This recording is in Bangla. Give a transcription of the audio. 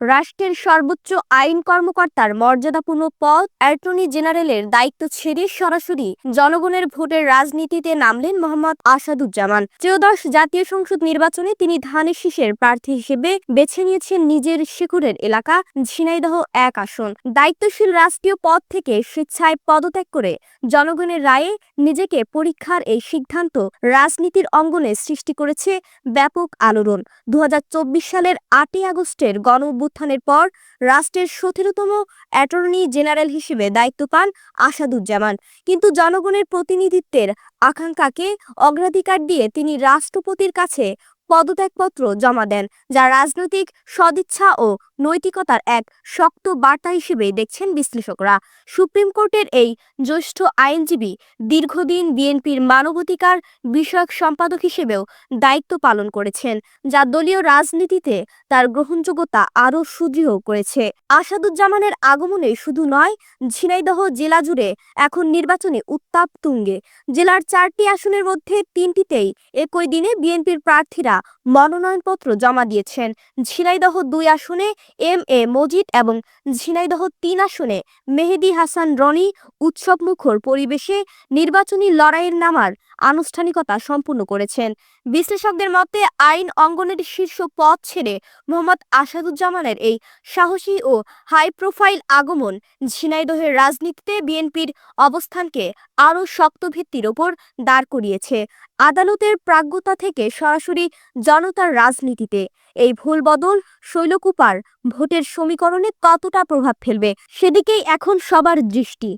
রাষ্ট্রের সর্বোচ্চ আইন কর্মকর্তার মর্যাদাপূর্ণ পদ অ্যাটর্নি জেনারেলের দায়িত্ব ছেড়ে সরাসরি জনগণের ভোটের রাজনীতিতে নামলেন মোহাম্মদ আসাদুজ্জামান। ত্রয়োদশ জাতীয় সংসদ নির্বাচনে তিনি ধানের শীষের প্রার্থী হিসেবে বেছে নিয়েছেন নিজের শেকড়ের এলাকা ঝিনাইদহ ১ আসন। দায়িত্বশীল রাষ্ট্রীয় পদ থেকে স্বেচ্ছায় পদত্যাগ করে জনগণের রায়ে নিজেকে পরীক্ষার এই সিদ্ধান্ত রাজনীতির অঙ্গনে সৃষ্টি করেছে ব্যাপক আলোড়ন। ২০২৪ সালের ৮ই আগস্টের গণঅভ্যুত্থানের পর রাষ্ট্রের ১৭তম অ্যাটর্নি জেনারেল হিসেবে দায়িত্ব পান আসাদুজ্জামান। কিন্তু জনগণের প্রতিনিধিত্বের আকাঙ্ক্ষাকে অগ্রাধিকার দিয়ে তিনি রাষ্ট্রপতির কাছে পদত্যাগপত্র জমা দেন, যা রাজনৈতিক সদিচ্ছা ও নৈতিকতার এক শক্ত বার্তা হিসেবে দেখছেন বিশ্লেষকরা। সুপ্রিম কোর্টের এই জ্যেষ্ঠ আইনজীবী দীর্ঘদিন বিএনপির মানবাধিকার বিষয়ক সম্পাদক হিসেবেও দায়িত্ব পালন করেছেন, যা দলীয় রাজনীতিতে তার গ্রহণযোগ্যতা আরও সুদৃঢ় করেছে। আসাদুজ্জামানের আগমনে শুধু নয়, ঝিনাইদহ জেলা জুড়ে এখন নির্বাচনী উত্তাপ তুঙ্গে। জেলার ৪টি আসনের মধ্যে ৩টিতেই একই দিনে বিএনপির প্রার্থীরা মনোনয়নপত্র জমা দিয়েছেন। ঝিনাইদহ ২ আসনে এম.এ. মজিদ এবং ঝিনাইদহ ৩ আসনে মেহেদী হাসান রনি উৎসবমুখর পরিবেশে নির্বাচনী লড়াইয়ের নামার আনুষ্ঠানিকতা সম্পূর্ণ করেছেন। বিশ্লেষকদের মতে আইন অঙ্গনের শীর্ষ পদ ছেড়ে মোহাম্মদ আসাদুজ্জামানের এই সাহসী ও হাই প্রোফাইল আগমন ঝিনাইদহের রাজনীতিতে বিএনপির অবস্থানকে আরও শক্ত ভিত্তির ওপর দাঁড় করিয়েছে। আদালতের প্রাজ্ঞতা থেকে সরাসরি জনতার রাজনীতিতে এই ভুল বদল শৈলকুপার ভোটের সমীকরণে কতটা প্রভাব ফেলবে, সেদিকেই এখন সবার দৃষ্টি।